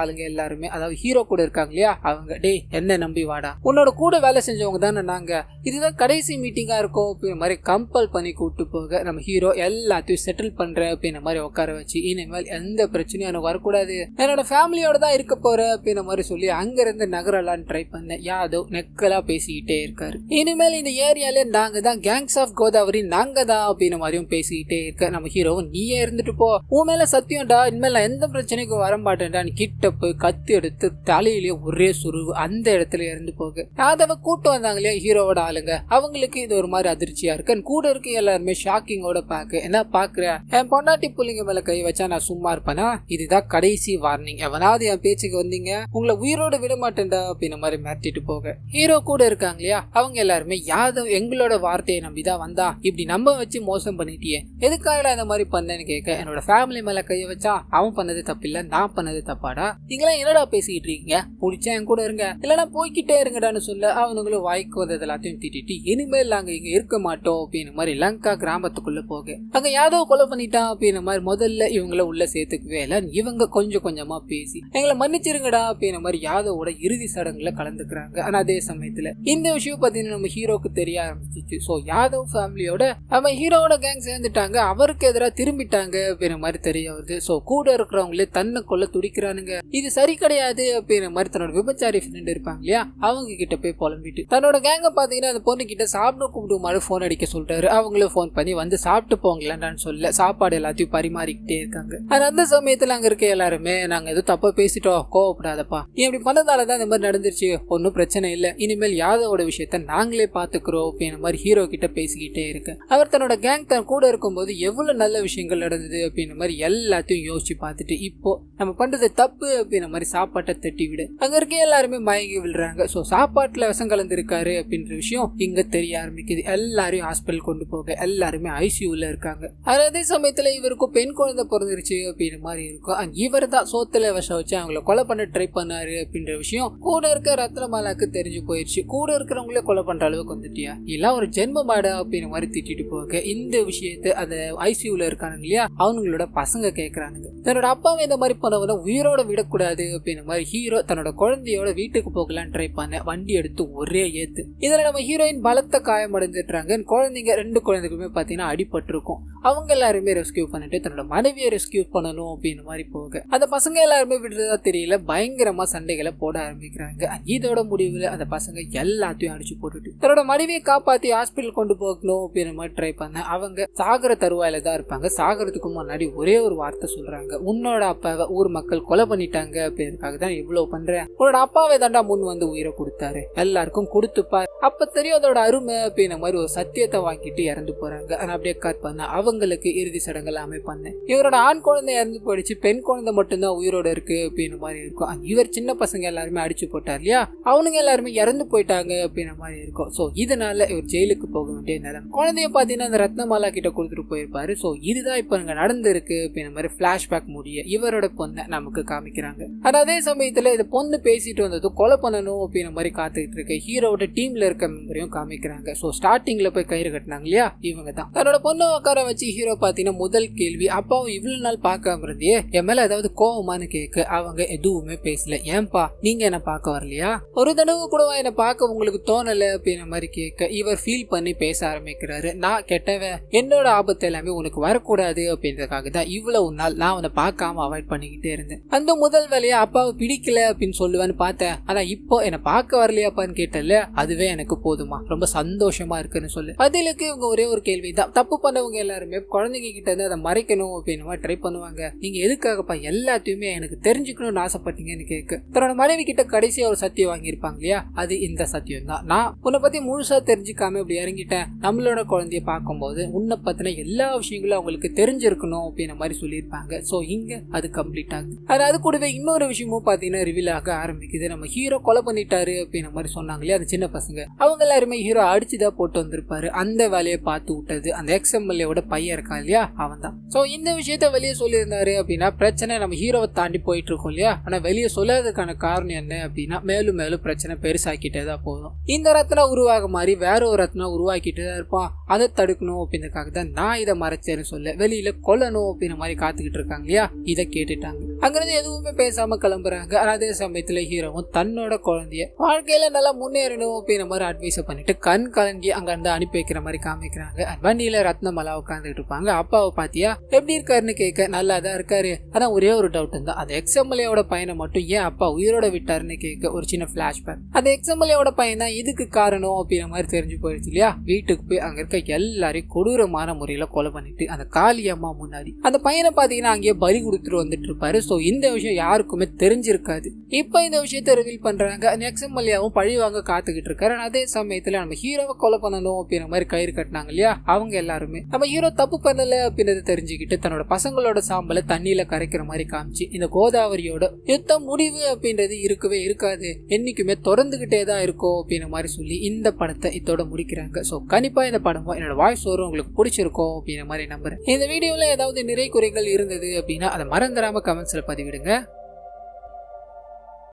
ஆளுங்க எல்லாருமே, அதாவது ஹீரோ கூட இருக்காங்க இல்லையா, அவங்க டேய் என்ன நம்பி வாடா, உன்னோட கூட வேலை செஞ்சவங்க தானே நாங்க, இதுதான் கடைசி மீட்டிங்கா இருக்கும் அப்படின்ற மாதிரி கம்பல் பண்ணி கூப்பிட்டு போக நம்ம ஹீரோ எல்லாத்தையும் செட்டில் பண்ற அப்படின்ற மாதிரி உட்கார வச்சு இனிமேல் எந்த பிரச்சனையும் எனக்கு வரக்கூடாது, என்னோட ஃபேமிலியோட தான் இருக்க போற அப்படின்ற மாதிரி சொல்லி அங்க இருந்து நகரலான்னு ட்ரை பண்ண யாதவ் நெக்கலா பேசிக்கிட்டே இருக்காரு. இனிமேல் இந்த ஏரியால நாங்க தான் கேங்ஸ் ஆஃப் கோதாவரி, நாங்க தான் அப்படின்ற மாதிரியும் பேசிக்கிட்டே இருக்க நம்ம ஹீரோவும் நீயே இருந்துட்டு போ, உன் மேல சத்தியம்டா இனிமேல் நான் எந்த பிரச்சனைக்கும் வர மாட்டேன்டா கிட்ட போய் கத்தி எடுத்து தலையிலேயே ஒரே சுருவு அந்த இடத்துல இருந்து போக யாதவ கூட்டு வந்தாங்க இல்லையா ஹீரோவோட ஆளுங்க, அவங்களுக்கு இது ஒரு மாதிரி அதிர்ச்சியா இருக்கு. கூட இருக்கு எல்லாருமே ஷாக்கிங்கோட பாக்க என்ன பாக்குற, என் பொண்டாட்டி புள்ளிங்க மேல கை வச்சா நான் சும்மா இருப்பேனா, இதுதான் கடைசி வார்னிங், எவனாவது என் பேச்சுக்கு வந்தீங்க உங்களை உயிரோட விட மாட்டேன்டா அப்படின்ற மாதிரி மிரட்டிட்டு போக ஹீரோ கூட இருக்காங்க இல்லையா அவங்க எல்லாருமே யாதவ் எங்களோட வார்த்தையை நம்பிதான் வந்தா, இப்படி நம்ப வச்சு மோசம் பண்ணிட்டியே, எதுக்காக இந்த மாதிரி பண்ணேன்னு கேட்க என்னோட ஃபேமிலி மேல கைய வச்சா அவன் பண்ணது தப்பு இல்ல நான் பண்ணது தப்பாடா, நீங்களாம் என்னடா பேசிக்கிட்டு இருக்கீங்க, பிடிச்சா என் கூட இருங்க இல்லனா போய்கிட்டே இருங்கடான்னு சொல்ல அவனுங்களும் வாய்க்கு வந்தது எல்லாத்தையும் திட்டிட்டு இனிமேல் நாங்க இங்க இருக்க மாட்டோம் அப்படின்னு மாதிரி லங்கா கிராமத்துக்குள்ள போக அங்க யாதவ் கொலை பண்ணிட்டான் அப்படின்னு மாதிரி முதல்ல இவங்கள உள்ள சேர்த்துக்கவே இல்ல, இவங்க கொஞ்சம் கொஞ்சமா பேசி எங்களை மன்னிச்சிருங்கடா அப்படின்னு மாதிரி யாதவோட இறுதி சடங்குல கலந்துக்கிறாங்க. ஆனா அதே சமயத்துல இந்த விஷயம் பாத்தீங்கன்னா நம்ம ஹீரோக்கு தெரிய ஆரம்பிச்சிச்சு. சோ யாதவ் ஃபேமிலியோட நம்ம ஹீரோவோட கேங் சேர்ந்துட்டாங்க, அவருக்கு எதிராக திரும்பிட்டாங்க அப்படின்ற மாதிரி தெரிய வருது. சோ கூட இருக்கிறவங்களே தன்னை கொல்ல துடிக்கிறானுங்க, இது சரி கிடையாது அப்படின்ற மாதிரி தன்னோட விபச்சாரி ஃப்ரெண்ட் இருப்பாங்க இல்லையா அவங்க கிட்ட போய் புலம்பிட்டு தன்னோட கேங்க பாத்தீங்கன்னா அந்த பொண்ணு கிட்ட சாப்பிட கூப்பிட்டு மாதிரி போன் அடிக்க சொல்றாரு. அவங்களும் போன் பண்ணி வந்து சாப்பிட்டு போங்களான்னு சொல்ல சாப்பாடு எல்லாத்தையும் பரிமாறிக்கிட்டே இருக்காங்க. அந்த சமயத்துல அங்க இருக்க எல்லாருமே நாங்க எதுவும் தப்பா பேசிட்டோம், கோவப்படாதப்பா, இப்படி பண்ணதாலதான் இந்த மாதிரி நடந்துருச்சு, ஒன்னும் பிரச்சனை இல்ல, இனிமேல் யாதவோட விஷயத்த நாங்களே பாத்துக்கிறோம் அப்படின்ற மாதிரி ஹீரோ கிட்ட பேசிக்கிட்டே இருக்கு. அவர் தன்னோட கேங் தன் கூட இருக்கும்போது எவ்வளவு நல்ல விஷயங்கள் நடந்தது அப்படின்ற மாதிரி எல்லாத்தையும் யோசிச்சு பார்த்துட்டு இப்போ நம்ம பண்றது தப்பு அப்படின்ற மாதிரி சாப்பாட்டை தட்டி விட அங்க இருக்க எல்லாருமே மயங்கி விழுறாங்க. சோ சாப்பாட்டுல விஷம் கலந்து இருக்காரு அப்படின்ற விஷயம் இங்க தெரிய ஆரம்பிக்குது. எல்லாரையும் ஹாஸ்பிட்டல் கொண்டு போக எல்லாருமே ICUல இருக்காங்க. அதே சமயத்துல இவருக்கும் பெண் குழந்தை பிறந்துருச்சு அப்படின்ற மாதிரி இருக்கும். இவர் தான் சோத்துல விஷம் வச்சு அவங்கள கொலை பண்ண ட்ரை பண்ணாரு அப்படின்ற விஷயம் கூட இருக்க ரத்னமாலாக்கு தெரிஞ்சு போயிடுச்சு. கூட இருக்கிறவங்களே கொலை பண்ற அளவுக்கு வந்துட்டியா, எல்லாம் ஒரு ஜென்ம மாடா அப்படின்ற மாதிரி திட்டிட்டு போக இந்த விஷயத்தை அந்த ICUல இருக்கானுங்க இல்லையா அவங்களோட பசங்க கேட்கறானுங்க, தன்னோட அப்பாவை இந்த மாதிரி பண்ணவன உயிரோட விடக்கூடாது அப்படின்ற மாதிரி ஹீரோ தன்னோட குழந்தையோட வீட்டுக்கு போகலான்னு ட்ரை பண்ண வண்டி எடுத்து ஒரே ஏத்து. இதுல நம்ம ஹீரோயின் பலத்த காயம் அடைஞ்சிட்டாங்க. குழந்தைங்க 2 குழந்தைக்குமே பாத்தீங்கன்னா அடிபட்டு இருக்கும். அவங்க எல்லாருமே ரெஸ்கியூ பண்ணிட்டு தன்னோட மனைவியை ரெஸ்கியூ பண்ணணும் அப்படின்னு மாதிரி போக அந்த பசங்க எல்லாருமே விடுறதா தெரியல, பயங்கரமா சண்டைகளை போட ஆரம்பிக்கிறாங்க. இதோட முடிவுல அந்த பசங்க எல்லாத்தையும் அடிச்சு போட்டுட்டு தன்னோட மனைவியை காப்பாத்தி ஹாஸ்பிட்டல் கொண்டு போகணும் அப்படின்னு மாதிரி ட்ரை பண்ண அவங்க சாகர தருவாயில தான் இருப்பாங்க. சாகரத்துக்கு முன்னாடி ஒரே ஒரு வார்த்தை சொல்றாங்க, உன்னோட அப்பாவை ஊர் மக்கள் கொலை பண்ணிட்டாங்க அப்படின்றதுக்காக தான் இவ்வளவு பண்றேன், உன்னோட அப்பாவை தாண்டா முன் வந்து உயிரை கொடுத்தாரு, எல்லாருக்கும் கொடுத்துப்பார், அப்ப தெரியும் அதோட அருமை அப்படின்ற மாதிரி ஒரு சத்தியத்தை வாங்கிட்டு இறந்து போறாங்க. அப்படியே கட் பண்ண அவங்களுக்கு இறுதி சடங்கு எல்லாமே பண்ணேன். இவரோட ஆண் குழந்தை இறந்து போயிடுச்சு, பெண் குழந்தை மட்டும்தான் உயிரோட இருக்கு அப்படின்னு மாதிரி இருக்கும். இவர் சின்ன பசங்க எல்லாருமே அடிச்சு போட்டார் இல்லையா அவனுங்க எல்லாருமே இறந்து போயிட்டாங்க அப்படின்ற மாதிரி இருக்கும். சோ இதனால இவர் ஜெயிலுக்கு போக வேண்டிய நிலம். குழந்தைய பாத்தீங்கன்னா அந்த ரத்னமாலா கிட்ட கொடுத்துட்டு போயிருப்பாரு. சோ இதுதான் இப்ப இங்க நடந்திருக்கு அப்படின்ற மாதிரி பிளாஷ்பேக் முடிய இவரோட பொண்ணை நமக்கு காமிக்கிறாங்க. அதே சமயத்துல இந்த பொண்ணு பேசிட்டு வந்தது கொலை பண்ணணும் அப்படின்ற மாதிரி காத்துக்கிட்டு இருக்க ஹீரோவோட டீம்ல இருக்க மெம்பரையும் காமிக்கிறாங்க. ஸோ ஸ்டார்டிங்ல போய் கயிறு கட்டினாங்க இல்லையா, இவங்க தான். தன்னோட பொண்ணு உட்கார வச்சு ஹீரோ பாத்தீங்கன்னா முதல் கேள்வி, அப்பாவும் இவ்வளவு நாள் பார்க்காம இருந்தே என் மேல ஏதாவது கோவமானு கேட்க அவங்க எதுவுமே பேசல. ஏன்பா நீங்க என்ன பார்க்க வரலையா, ஒரு தடவை கூட என்ன பார்க்க உங்களுக்கு தோணல அப்படின்ற மாதிரி கேட்க இவர் ஃபீல் பண்ணி பேச ஆரம்பிக்கிறாரு. நான் கெட்டவன், என்னோட ஆபத்து எல்லாமே உனக்கு வரக்கூடாது அப்படின்றதுக்காக தான் இவ்வளவு நாள் நான் அவனை பார்க்காம அவாய்ட் பண்ணிக்கிட்டே இருந்தேன். அந்த முதல் வேலையா அப்பாவை பிடிக்கல அப்படின்னு சொல்லுவேன்னு பார்த்தேன். ஆனா இப்போ என்ன பார்க்க வரலையாப்பான்னு கேட்டல, அதுவே எனக்கு போதுமா, ரொம்ப சந்தோஷமா இருக்குன்னு சொல்லு. பதிலுக்கு இவங்க ஒரே ஒரு கேள்விதான், தப்பு பண்ணவங்க எல்லாருமே குழந்தைங்க கிட்ட இருந்து அதை மறைக்கணும் அப்படின்னு ட்ரை பண்ணுவாங்க, நீங்க எதுக்காகப்பா எல்லாத்தையுமே எனக்கு தெரிஞ்சுக்கணும்னு ஆசைப்பட்டீங்கன்னு கேட்க தன்னோட மனைவி கிட்ட கடைசியா ஒரு சத்தியம் வாங்கியிருப்பாங்க இல்லையா, அது இந்த சத்தியம் தான். நான் உன்னை பத்தி முழுசா தெரிஞ்சுக்காம இப்படி இறங்கிட்டேன், நம்மளோட குழந்தைய பார்க்கும்போது உன்னை பத்தின எல்லா விஷயங்களும் அவங்களுக்கு தெரிஞ்சிருக்கணும் அப்படின்ற மாதிரி சொல்லியிருப்பாங்க. சோ இங்க அது கம்ப்ளீட் ஆகுது. அது கூடவே இன்னொரு விஷயமும் பாத்தீங்கன்னா ரிவீல் ஆக ஆரம்பிக்குது. நம்ம ஹீரோ கொலை பண்ணிட்டாரு அப்படின்ற மாதிரி சொன்னாங்க இல்லையா, அது சின்ன பசங்க, அவங்க எல்லாருமே ஹீரோ அடிச்சுதான் போட்டு வந்திருப்பாரு. அந்த வேலையை பார்த்து விட்டது அந்த எக்ஸ்எம்எல்ஏவோட பையன் இருக்கா இல்லையா, அவன் தான். சோ இந்த விஷயத்த வெளியே சொல்லியிருந்தாரு அப்படின்னா பிரச்சனை நம்ம ஹீரோவை தாண்டி போயிட்டு இருக்கோம் இல்லையா. ஆனா வெளியே சொல்லாததுக்கான காரணம் என்ன அப்படின்னா மேலும் மேலும் பிரச்சனை பெருசாக்கிட்டே தான் போதும். இந்த ரத்னம் உருவாக மாதிரி வேற ஒரு ரத்னம் உருவாக்கிட்டே தான் இருப்பான். அதை தடுக்கணும் அப்படின்றதுக்காக தான் நான் இதை மறைச்சேன்னு சொல்ல வெளியில கொல்லணும் அப்படின்ற மாதிரி காத்துக்கிட்டு இருக்காங்க இல்லையா. இதை கேட்டுட்டாங்க, அங்கிருந்து எதுவுமே பேசாம கிளம்புறாங்க. அதே சமயத்துல ஹீரோவும் தன்னோட குழந்தைய வாழ்க்கையில நல்லா முன்னேறணும் அப்படின்ற மாதிரி அட்வைஸ் பண்ணிட்டு கண் கலங்கி அங்க இருந்து அனுப்பி வைக்கிற மாதிரி காமிக்கிறாங்க. வண்டியில ரத்னமலா உட்காந்துட்டு இருப்பாங்க. அப்பாவை பாத்தியா எப்படி இருக்காருன்னு கேட்க நல்லா தான் இருக்காரு, ஆனா ஒரே ஒரு டவுட் இருந்தா அந்த எக்ஸ்எம்எல்ஏவோட பையனை மட்டும் ஏன் அப்பா உயிரோட விட்டாருன்னு கேட்க ஒரு சின்ன பிளாஷ்பேக். அந்த எக்ஸ்எம்எல்ஏவோட பையன் தான் இதுக்கு காரணம் அப்படின்ற மாதிரி தெரிஞ்சு போயிடுச்சு இல்லையா. வீட்டுக்கு போய் அங்க இருக்க எல்லாரையும் கொடூரமான முறையில கொலை பண்ணிட்டு அந்த காளியம்மா முன்னாடி அந்த பையனை பாத்தீங்கன்னா அங்கேயே பலி கொடுத்துட்டு வந்துட்டு இருப்பாரு. சோ இந்த விஷயம் யாருக்குமே தெரிஞ்சிருக்காது. இப்ப இந்த விஷயத்த ரிவீல் பண்றாங்க. எக்ஸ்எம்எல்ஏவும் பழி வாங்க காத்துக்கிட்டு இருக்காரு. அதே சமயத்துல நம்ம ஹீரோவை கொலை பண்ணணும் அப்படின்ற மாதிரி கயிறு கட்டினாங்க இல்லையா, அவங்க எல்லாருமே நம்ம ஹீரோ தப்பு பண்ணல அப்படின்றத தெரிஞ்சுக்கிட்டு தன்னோட பசங்களோட சாம்பலை தண்ணியில கரைக்கிற மாதிரி காமிச்சு இந்த கோதாவரியோட யுத்தம் முடிவு அப்படின்றது இருக்கவே இருக்காது, என்னைக்குமே தொடர்ந்துகிட்டே தான் இருக்கும் அப்படின்ற மாதிரி சொல்லி இந்த படத்தை இதோட முடிக்கிறாங்க. சோ கண்டிப்பா இந்த படம் என்னோட வாய்ஸ் வரும் உங்களுக்கு பிடிச்சிருக்கும் அப்படின்ற மாதிரி நம்புறேன். இந்த வீடியோல ஏதாவது நிறை குறைகள் இருந்தது அப்படின்னா அதை மறந்துடாம கமெண்ட்ஸ்ல பதிவிடுங்க.